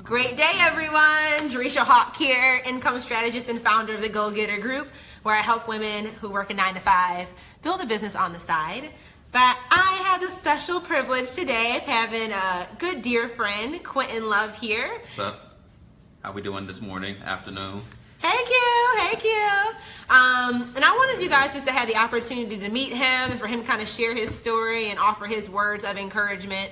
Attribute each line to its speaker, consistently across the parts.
Speaker 1: Great day, everyone. Jerisha Hawk here, income strategist and founder of the Go Getter Group, where I help women who work a 9-to-5 build a business on the side. But I have the special privilege today of having a good dear friend, Quentin Love, here.
Speaker 2: What's up? How we doing this morning, afternoon?
Speaker 1: Hey Q, hey Q. And I wanted you guys just to have the opportunity to meet him and for him to kind of share his story and offer his words of encouragement.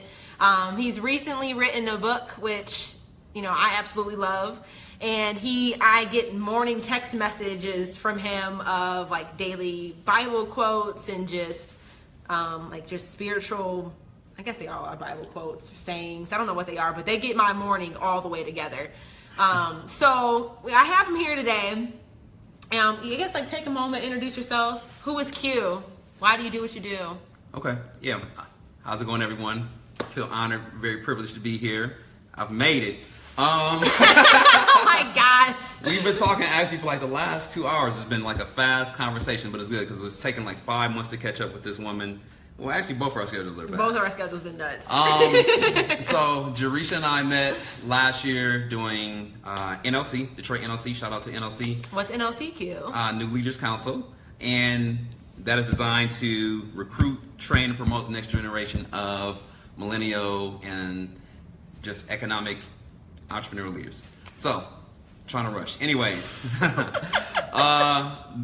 Speaker 1: He's recently written a book, which I absolutely love. And I get morning text messages from him of like daily Bible quotes and just spiritual, I guess they are Bible quotes or sayings. I don't know what they are, but they get my morning all the way together. So I have him here today. I guess take a moment, introduce yourself. Who is Q? Why do you do what you do?
Speaker 2: Okay, yeah. How's it going, everyone? I feel honored, very privileged to be here. I've made it.
Speaker 1: Oh my gosh.
Speaker 2: We've been talking actually for like the last 2 hours. It's been like a fast conversation, but it's good because it's taken like 5 months to catch up with this woman. Well, actually, both of our schedules are bad.
Speaker 1: Both of our schedules been nuts.
Speaker 2: So Jerisha and I met last year doing NLC, Detroit NLC. Shout out to NLC.
Speaker 1: What's NLC, Q?
Speaker 2: New Leaders Council. And that is designed to recruit, train, and promote the next generation of millennial and just economic entrepreneurial leaders. So, trying to rush. Anyways,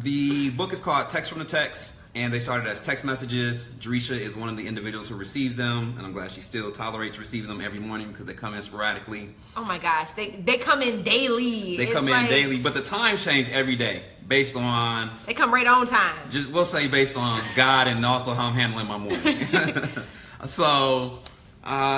Speaker 2: the book is called Txts From The Txt, and they started as text messages. Jerisha is one of the individuals who receives them, and I'm glad she still tolerates receiving them every morning because they come in sporadically.
Speaker 1: Oh my gosh, they come in daily.
Speaker 2: They come in daily, but the times change every day based on...
Speaker 1: They come right on time.
Speaker 2: We'll say based on God and also how I'm handling my morning. So...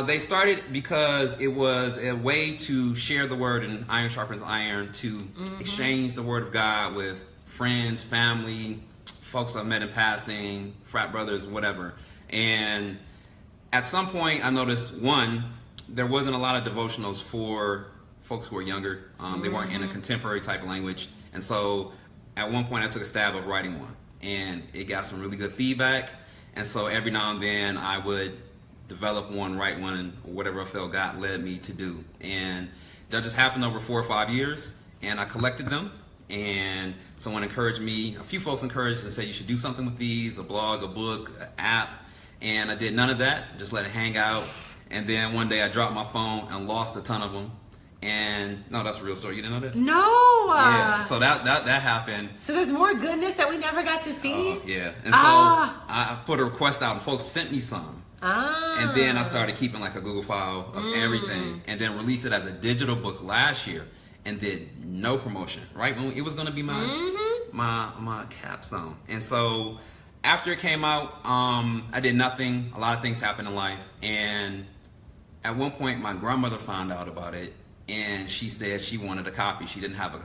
Speaker 2: they started because it was a way to share the word, and iron sharpens iron, to exchange the word of God with friends, family, folks I've met in passing, frat brothers, whatever. And at some point I noticed, one, there wasn't a lot of devotionals for folks who were younger. They weren't in a contemporary type of language. And so at one point I took a stab of writing one, and it got some really good feedback. And so every now and then I would develop one, write one, or whatever I felt God led me to do. And that just happened over 4 or 5 years, and I collected them, and someone encouraged me, a few folks encouraged and said you should do something with these, a blog, a book, an app, and I did none of that, just let it hang out. And then one day I dropped my phone and lost a ton of them. And no, that's a real story. You didn't know that?
Speaker 1: No.
Speaker 2: Yeah. So that happened.
Speaker 1: So there's more goodness that we never got to see?
Speaker 2: Yeah. And so I put a request out, and folks sent me some. And then I started keeping like a Google file of everything, and then released it as a digital book last year, and did no promotion, right when it was going to be my capstone. And so after it came out, I did nothing. A lot of things happened in life, and at one point my grandmother found out about it, and she said she wanted a copy. She didn't have a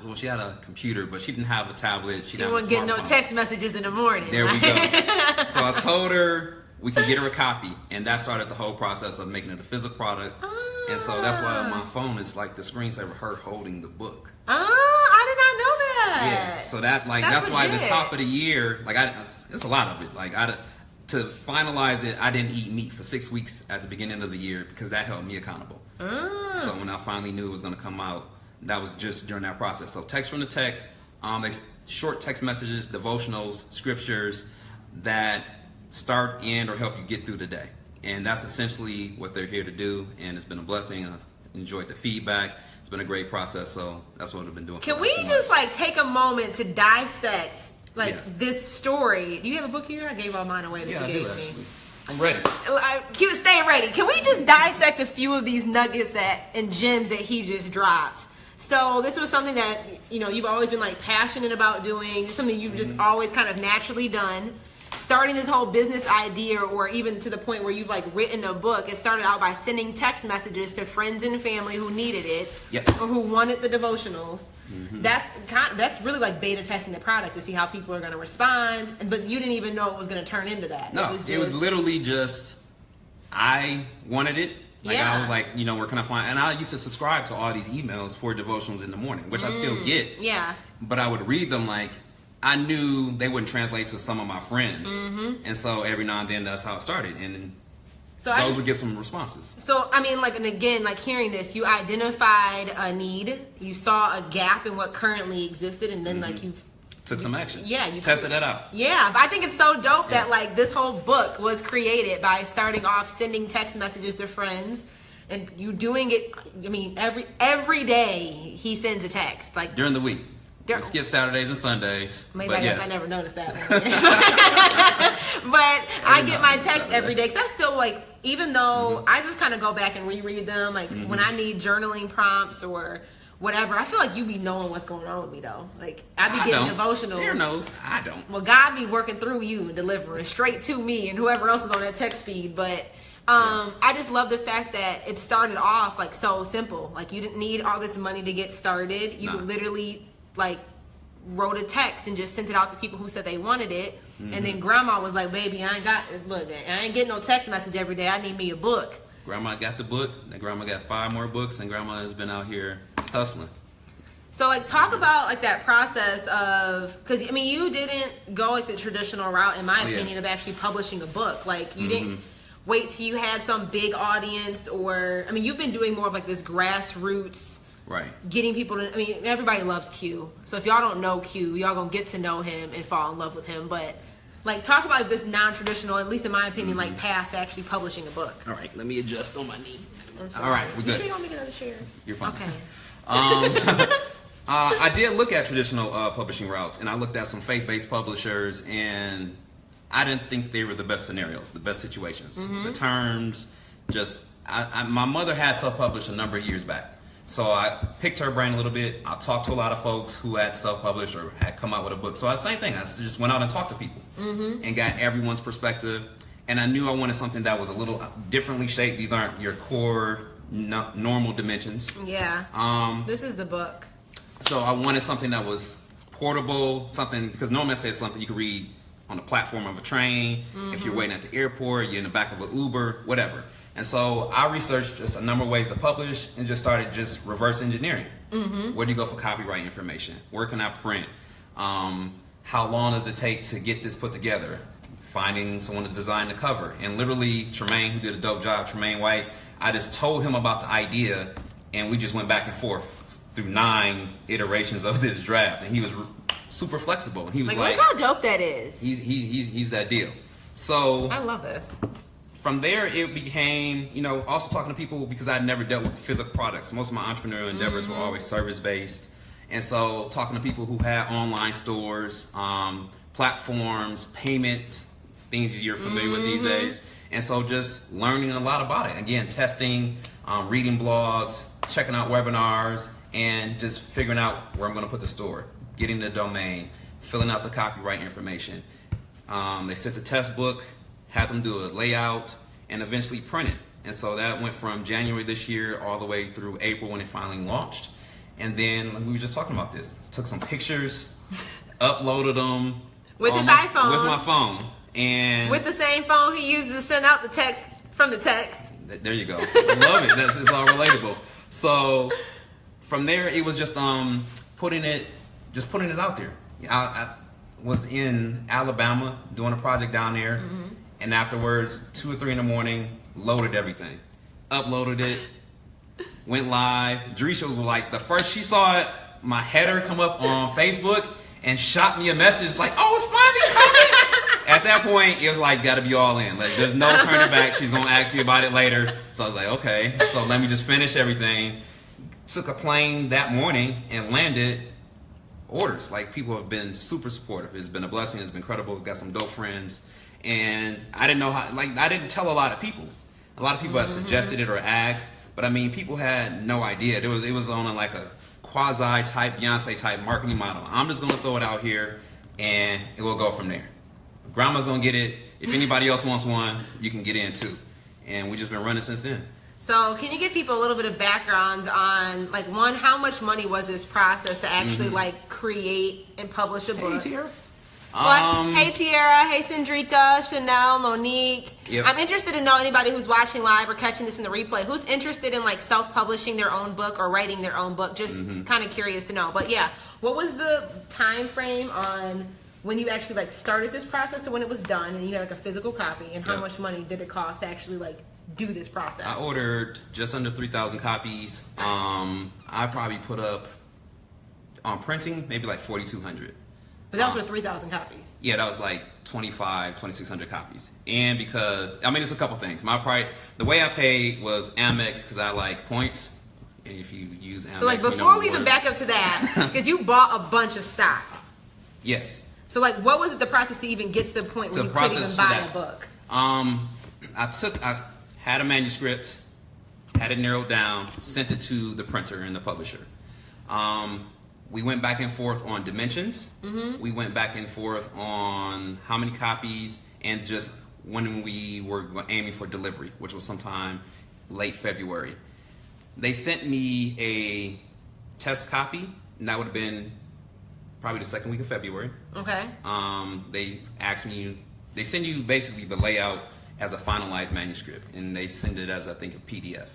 Speaker 2: well, she had a computer, but she didn't have a tablet. She
Speaker 1: wasn't getting no text messages in the morning.
Speaker 2: There we go. So I told her we can get her a copy, and that started the whole process of making it a physical product. And so that's why on my phone it's like the screensaver, her holding the book.
Speaker 1: I did not know that.
Speaker 2: Yeah. So that's why at the top of the year, it's a lot of it. To finalize it, I didn't eat meat for 6 weeks at the beginning of the year because that held me accountable. So when I finally knew it was going to come out, that was just during that process. So Txts From The Txt, they short text messages, devotionals, scriptures that start, end, or help you get through the day. And that's essentially what they're here to do, and it's been a blessing. I've enjoyed the feedback. It's been a great process, so that's what I've been doing.
Speaker 1: Can we just take a moment to dissect this story? Do you have a book here? I gave all mine away that you gave me.
Speaker 2: I'm ready.
Speaker 1: Cute, stay ready. Can we just dissect a few of these nuggets and gems that he just dropped? So this was something that you've always been passionate about doing, something you've just always kind of naturally done. Starting this whole business idea, or even to the point where you've written a book, it started out by sending text messages to friends and family who needed it, or who wanted the devotionals. That's really beta testing the product to see how people are going to respond. But you didn't even know it was going to turn into that.
Speaker 2: No, it was literally just I wanted it. I was like, where can I find? And I used to subscribe to all these emails for devotionals in the morning, which I still get. Yeah. But I would read them I knew they wouldn't translate to some of my friends. And so every now and then that's how it started. And
Speaker 1: So
Speaker 2: those would get some responses.
Speaker 1: So, I mean, like, and again, like hearing this, you identified a need, you saw a gap in what currently existed, and then like you
Speaker 2: took some action.
Speaker 1: Yeah, you
Speaker 2: tested that out.
Speaker 1: Yeah, but I think it's so dope that like this whole book was created by starting off sending text messages to friends, and you doing it. I mean, every day he sends a text, like
Speaker 2: during the week. We skip Saturdays and Sundays.
Speaker 1: Maybe I guess I never noticed that. But I get my texts every day, because I still like, even though I just kind of go back and reread them, like when I need journaling prompts or whatever. I feel like you be knowing what's going on with me though. Like I be getting devotional.
Speaker 2: Dear knows, I don't.
Speaker 1: Well, God be working through you and delivering straight to me and whoever else is on that text feed. But I just love the fact that it started off like so simple. Like you didn't need all this money to get started. You literally like wrote a text and just sent it out to people who said they wanted it. And then grandma was like, baby, I ain't getting no text message every day. I need me a book.
Speaker 2: Grandma got the book, and grandma got 5 more books, and grandma has been out here hustling.
Speaker 1: So like talk about like that process of, because I mean you didn't go like the traditional route in my opinion of actually publishing a book. Like you didn't wait till you had some big audience, or I mean you've been doing more of like this grassroots, getting people to, I mean everybody loves Q, so if y'all don't know Q, y'all gonna get to know him and fall in love with him. But like talk about this non-traditional, at least in my opinion, like path to actually publishing a book.
Speaker 2: All right, let me adjust on my knee. All right, we're good.
Speaker 1: You sure you want me to get another chair?
Speaker 2: You're fine.
Speaker 1: Okay.
Speaker 2: I did look at traditional publishing routes, and I looked at some faith-based publishers, and I didn't think they were the best scenarios, the best situations. The terms, just my mother had self-published a number of years back. So I picked her brain a little bit. I talked to a lot of folks who had self-published or had come out with a book. So same thing. I just went out and talked to people and got everyone's perspective. And I knew I wanted something that was a little differently shaped. These aren't your core normal dimensions.
Speaker 1: Yeah. This is the book.
Speaker 2: So I wanted something that was portable, something, because normally I say it's something you can read on the platform of a train. If you're waiting at the airport, you're in the back of an Uber, whatever. And so I researched just a number of ways to publish and just started just reverse engineering. Where do you go for copyright information? Where can I print? How long does it take to get this put together? Finding someone to design the cover. And literally Tremaine, who did a dope job, Tremaine White, I just told him about the idea, and we just went back and forth through 9 iterations of this draft. And he was super flexible. And he was like,
Speaker 1: look how dope that is.
Speaker 2: He's that deal. So
Speaker 1: I love this.
Speaker 2: From there, it became, also talking to people, because I'd never dealt with physical products. Most of my entrepreneurial endeavors were always service-based. And so talking to people who had online stores, platforms, payment, things you're familiar with these days. And so just learning a lot about it. Again, testing, reading blogs, checking out webinars, and just figuring out where I'm going to put the store, getting the domain, filling out the copyright information. They sent the test book, had them do a layout, and eventually print it. And so that went from January this year all the way through April when it finally launched. And then, like we were just talking about this, took some pictures, uploaded them.
Speaker 1: With his iPhone.
Speaker 2: With my phone. And
Speaker 1: with the same phone he uses to send out the text from the text.
Speaker 2: There you go. I love it. It's all relatable. So from there, it was just putting it out there. I was in Alabama doing a project down there. And afterwards, 2 or 3 in the morning, loaded everything. Uploaded it, went live. Drisha was like, the first she saw it, my header come up on Facebook and shot me a message like, oh, it's finally coming. At that point, it was like, gotta be all in. Like, there's no turning back. She's gonna ask me about it later. So I was like, okay, so let me just finish everything. Took a plane that morning and landed orders. Like, people have been super supportive. It's been a blessing. It's been incredible. Got some dope friends. And I didn't know how, like, I didn't tell a lot of people. A lot of people had suggested it or asked, but I mean, people had no idea. It was on like a quasi-type, Beyonce-type marketing model. I'm just gonna throw it out here, and it will go from there. Grandma's gonna get it. If anybody else wants one, you can get in too. And we've just been running since then.
Speaker 1: So can you give people a little bit of background on, like, one, how much money was this process to actually like create and publish a book?
Speaker 2: Hey, Tiara.
Speaker 1: Hey Tiara, hey Cendrika, Chanel, Monique. I'm interested to know anybody who's watching live or catching this in the replay, who's interested in like self-publishing their own book or writing their own book. Just kind of curious to know. But yeah, what was the time frame on when you actually like started this process to when it was done and you had like a physical copy, and how much money did it cost to actually like do this process?
Speaker 2: I ordered just under 3,000 copies. I probably put up on printing maybe like 4,200.
Speaker 1: But that was for 3,000 copies.
Speaker 2: Yeah, that was like 2,600 copies. And because, I mean, it's a couple things. The way I paid was Amex because I like points. And if you use Amex,
Speaker 1: so like before we even back up to that, because you bought a bunch of stock.
Speaker 2: Yes.
Speaker 1: So like, what was the process to even get to the point where you couldn't even buy a book?
Speaker 2: I had a manuscript, had it narrowed down, sent it to the printer and the publisher. We went back and forth on dimensions. We went back and forth on how many copies and just when we were aiming for delivery, which was sometime late February. They sent me a test copy, and that would have been probably the second week of February.
Speaker 1: Okay.
Speaker 2: They asked me, they send you basically the layout as a finalized manuscript, and they send it as, I think, a PDF.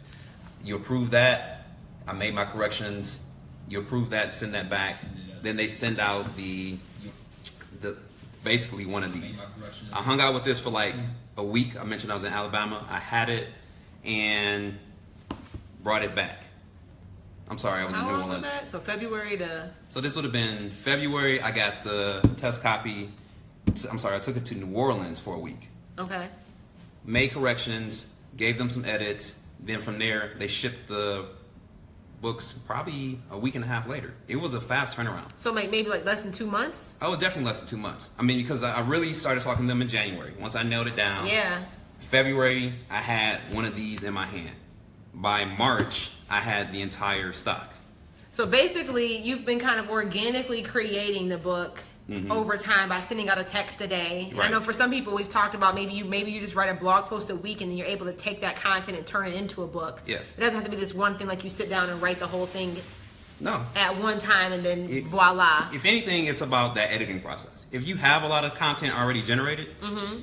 Speaker 2: You approve that, I made my corrections, you approve that, send that back, then they send out the basically one of these. I hung out with this for like a week. I mentioned I was in Alabama. I had it and brought it back. I'm sorry, I was in New Orleans. Was that?
Speaker 1: So February to...
Speaker 2: So this would have been February. I got the test copy. I'm sorry, I took it to New Orleans for a week.
Speaker 1: Okay.
Speaker 2: Made corrections, gave them some edits. Then from there, they shipped the books probably a week and a half later. It was a fast turnaround.
Speaker 1: So like maybe like less than 2 months?
Speaker 2: Oh, definitely less than 2 months. I mean, because I really started talking to them in January. Once I nailed it down.
Speaker 1: Yeah.
Speaker 2: February, I had one of these in my hand. By March, I had the entire stock.
Speaker 1: So basically, you've been kind of organically creating the book over time by sending out a text a day. Right. I know for some people we've talked about maybe you just write a blog post a week and then you're able to take that content and turn it into a book.
Speaker 2: Yeah.
Speaker 1: It doesn't have to be this one thing like you sit down and write the whole thing
Speaker 2: No.
Speaker 1: at one time and then voila.
Speaker 2: If anything, it's about that editing process. If you have a lot of content already generated,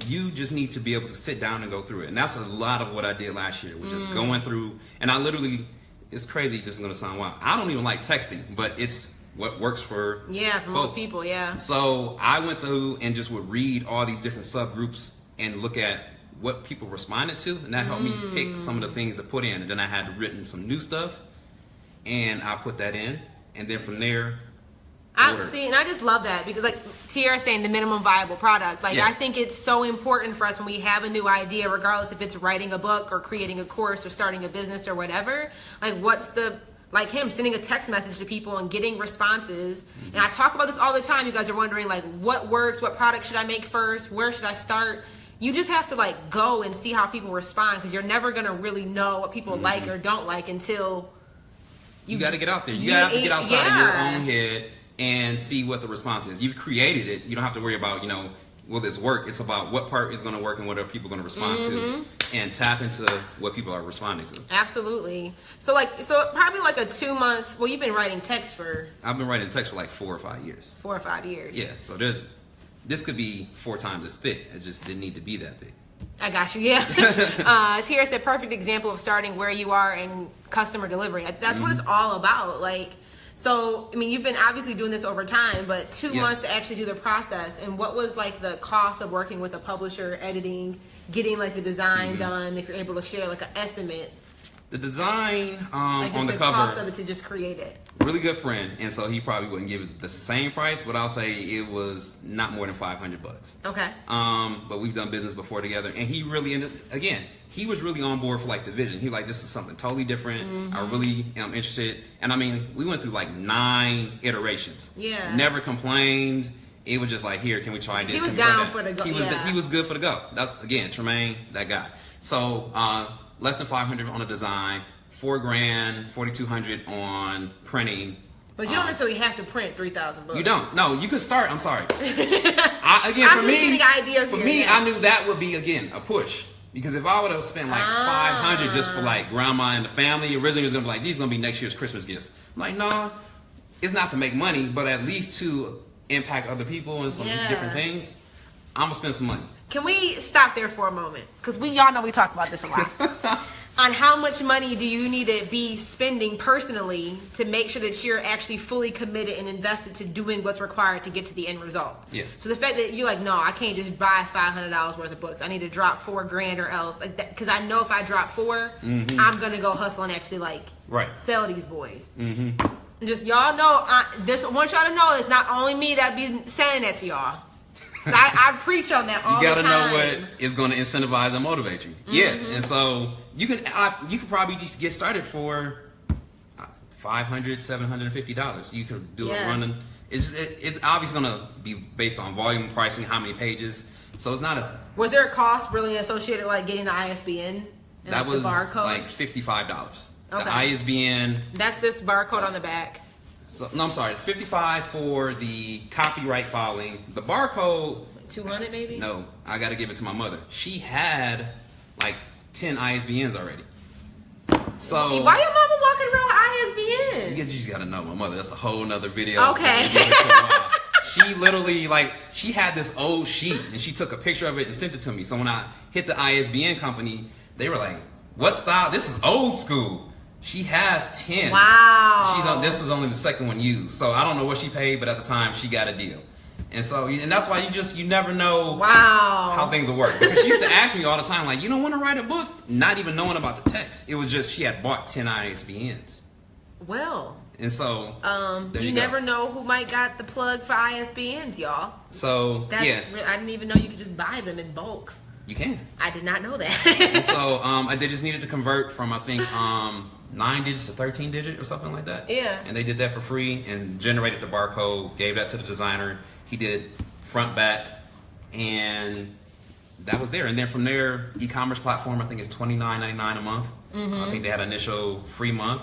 Speaker 2: you just need to be able to sit down and go through it. And that's a lot of what I did last year, was just going through, and I literally, it's crazy, this is going to sound wild. I don't even like texting, but it's what works for folks.
Speaker 1: Most people, yeah.
Speaker 2: So I went through and just would read all these different subgroups and look at what people responded to, and that helped me pick some of the things to put in. And then I had written some new stuff, and I put that in, and then from there,
Speaker 1: and I just love that because like Tierra's saying, the minimum viable product. Like I think it's so important for us when we have a new idea, regardless if it's writing a book or creating a course or starting a business or whatever. Like what's the, like him sending a text message to people and getting responses. And I talk about this all the time. You guys are wondering like what works, what product should I make first, where should I start? You just have to like go and see how people respond because you're never gonna really know what people like or don't like until
Speaker 2: you got to get out there. You got to get outside of your own head and see what the response is. You've created it. You don't have to worry about, you know, will this work? It's about what part is going to work and what are people going to respond to, and tap into what people are responding to.
Speaker 1: Absolutely. So probably like a 2 month, well, you've been writing text for...
Speaker 2: I've been writing text for like 4 or 5 years.
Speaker 1: 4 or 5 years.
Speaker 2: Yeah. So this could be 4 times as thick. It just didn't need to be that thick.
Speaker 1: I got you, yeah. Here's a perfect example of starting where you are in customer delivery. That's what it's all about. Like, so, I mean, you've been obviously doing this over time, but 2 months to actually do the process. And what was like the cost of working with a publisher, editing, getting like the design done, if you're able to share like an estimate?
Speaker 2: The design
Speaker 1: like
Speaker 2: on the
Speaker 1: the
Speaker 2: cover,
Speaker 1: cost of it to just create it.
Speaker 2: Really good friend, and so he probably wouldn't give it the same price, but I'll say it was not more than $500.
Speaker 1: Okay.
Speaker 2: But we've done business before together, and he really he was really on board for like the vision. He was like, this is something totally different. I really am interested, and I mean, we went through like 9 iterations.
Speaker 1: Yeah.
Speaker 2: Never complained. It was just like, here, can we try this?
Speaker 1: He was down for the go.
Speaker 2: He was good for the go. That's again, Tremaine, that guy. So less than $500 on a design. $4,000, $4,200 on printing.
Speaker 1: But you don't necessarily have to print 3,000 books.
Speaker 2: You don't. No, you could start. I'm sorry. For me, I knew that would be again a push because if I would have spent like $500 just for like grandma and the family, originally it was gonna be like these are gonna be next year's Christmas gifts. I'm like, no, it's not to make money, but at least to impact other people and some different things. I'm gonna spend some money.
Speaker 1: Can we stop there for a moment? Because y'all know we talk about this a lot. on how much money do you need to be spending personally to make sure that you're actually fully committed and invested to doing what's required to get to the end result.
Speaker 2: Yeah.
Speaker 1: So the fact that you're like, no, I can't just buy $500 worth of books. I need to drop $4,000 or else, like that, because I know if I drop $4, I'm gonna go hustle and actually like sell these boys. Just y'all know, I want y'all to know it's not only me that be saying that to y'all. I preach on that all the time.
Speaker 2: You gotta know what is going to incentivize and motivate you. Yeah, and so you can probably just get started for $500, $750. You could do it running. It's obviously gonna be based on volume, pricing, how many pages. So it's not a.
Speaker 1: Was there a cost really associated like getting the ISBN? And
Speaker 2: that
Speaker 1: like
Speaker 2: was
Speaker 1: the barcode?
Speaker 2: like $55.
Speaker 1: Okay.
Speaker 2: The ISBN.
Speaker 1: That's this barcode on the back.
Speaker 2: So, no, I'm sorry. $55 for the copyright filing. The barcode.
Speaker 1: $200 maybe.
Speaker 2: No, I got to give it to my mother. She had like 10 ISBNs already. So
Speaker 1: why your mama walking around with ISBNs?
Speaker 2: You just got to know my mother. That's a whole nother video.
Speaker 1: Okay.
Speaker 2: She literally she had this old sheet and she took a picture of it and sent it to me. So when I hit the ISBN company, they were like, "What style? This is old school." She has 10.
Speaker 1: Wow.
Speaker 2: This is only the second one used. So I don't know what she paid, but at the time she got a deal. And so, and that's why you never know how things will work. Because she used to ask me all the time, like, you don't want to write a book? Not even knowing about the text. It was just she had bought 10 ISBNs.
Speaker 1: Well.
Speaker 2: And so,
Speaker 1: you never know who might got the plug for ISBNs, y'all.
Speaker 2: So,
Speaker 1: I didn't even know you could just buy them in bulk.
Speaker 2: You can.
Speaker 1: I did not know that.
Speaker 2: And so, they just needed to convert from, I think, 9 digits to 13 digit or something like that.
Speaker 1: Yeah.
Speaker 2: And they did that for free and generated the barcode, gave that to the designer. He did front, back, and that was there. And then from there, e-commerce platform, I think it's $29.99 a month. I think they had an initial free month.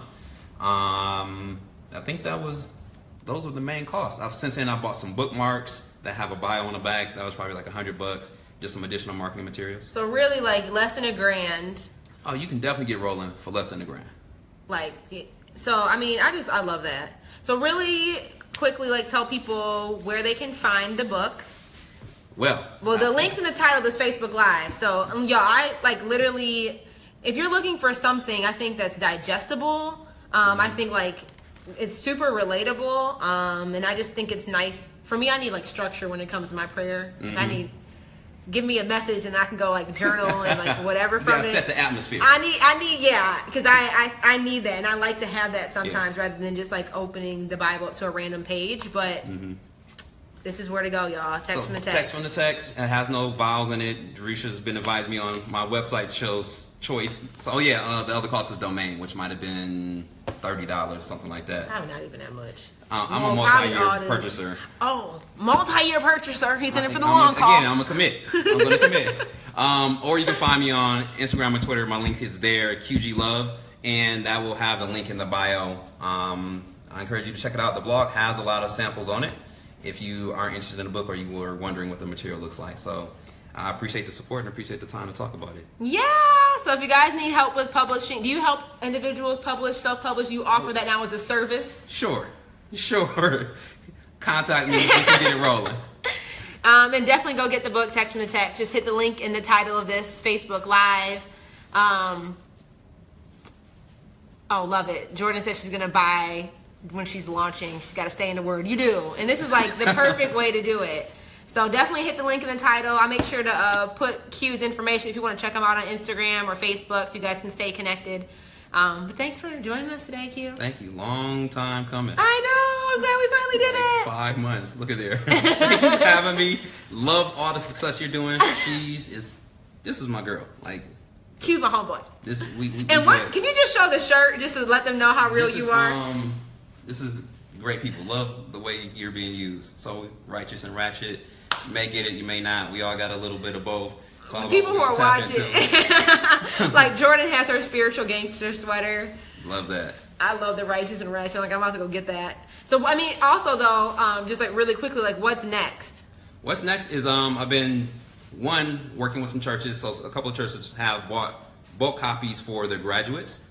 Speaker 2: I think those were the main costs. Since then, I bought some bookmarks that have a bio on the back. That was probably like $100. Just some additional marketing materials.
Speaker 1: So really, like less than $1,000.
Speaker 2: Oh, you can definitely get rolling for less than $1,000.
Speaker 1: Like, so I mean, I love that. So really quickly, like, tell people where they can find the book. Well, the link's in the title of this Facebook Live. So, y'all, I like literally, if you're looking for something, I think that's digestible. I think like it's super relatable. And I just think it's nice. For me, I need like structure when it comes to my prayer. Give me a message and I can go like journal and like whatever from it.
Speaker 2: Set the atmosphere.
Speaker 1: I need because I need that, and I like to have that sometimes rather than just like opening the Bible up to a random page. But this is where to go, y'all. Text from the text.
Speaker 2: Text from the text. It has no vowels in it. Jerisha's been advising me on my website choice. So the other cost was domain, which might have been $30, something like that.
Speaker 1: Probably not even that much.
Speaker 2: I'm a multi-year purchaser.
Speaker 1: Oh, multi-year purchaser. He's in it for the long haul.
Speaker 2: Again, I'm going to commit. Or you can find me on Instagram and Twitter. My link is there, QG Love, and that will have the link in the bio. I encourage you to check it out. The blog has a lot of samples on it if you are interested in the book or you were wondering what the material looks like. So I appreciate the support and appreciate the time to talk about it.
Speaker 1: Yeah. So if you guys need help with publishing, do you help individuals publish, self-publish? You offer that now as a service?
Speaker 2: Sure. Contact me. We can get it rolling.
Speaker 1: And definitely go get the book, Text from the Text. Just hit the link in the title of this Facebook Live. Love it. Jordan says she's going to buy when she's launching. She's got to stay in the word. You do. And this is like the perfect way to do it. So definitely hit the link in the title. I'll make sure to put Q's information if you want to check them out on Instagram or Facebook so you guys can stay connected. But thanks for joining us today, Q.
Speaker 2: Thank you. Long time coming.
Speaker 1: I know. I'm glad we finally did it.
Speaker 2: 5 months. Look at there. Thank you for having me. Love all the success you're doing. This is my girl. Like,
Speaker 1: Q's my homeboy.
Speaker 2: Can
Speaker 1: you just show the shirt just to let them know how real you are?
Speaker 2: This is great people. Love the way you're being used. So righteous and ratchet. You may get it, you may not. We all got a little bit of both. So
Speaker 1: the people who are watching, like Jordan has her spiritual gangster sweater.
Speaker 2: Love that. I
Speaker 1: love the righteous and ratchet. Like, I'm about to go get that. So I mean, also though, just like really quickly, like what's next? What's next is I've been working with some churches. So a couple of churches have bought bulk copies for their graduates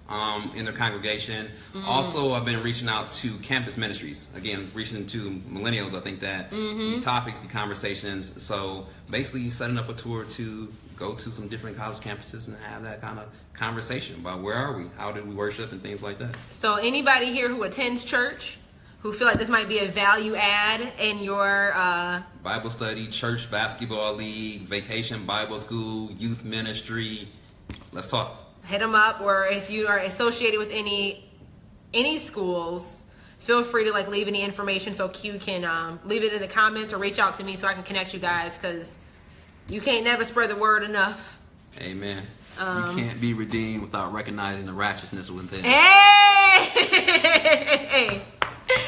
Speaker 1: in their congregation. Also, I've been reaching out to campus ministries. Again, reaching to millennials. I think that these topics, the conversations. So basically, setting up a tour to
Speaker 2: go to some different college campuses and have that kind of conversation about where are we, how do we worship, and things like that.
Speaker 1: So anybody here who attends church, who feel like this might be a value add in your
Speaker 2: Bible study, church basketball league, vacation Bible school, youth ministry, let's talk.
Speaker 1: Hit them up, or if you are associated with any schools, feel free to like leave any information so Q can leave it in the comments or reach out to me so I can connect you guys, because you can't never spread the word enough.
Speaker 2: Amen.
Speaker 3: You can't be redeemed without recognizing the righteousness within.
Speaker 1: Hey!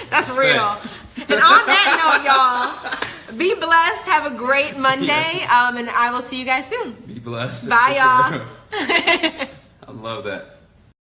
Speaker 1: That's real. And on that note, y'all, be blessed. Have a great Monday. And I will see you guys soon.
Speaker 2: Be blessed.
Speaker 1: Bye, y'all.
Speaker 2: I love that.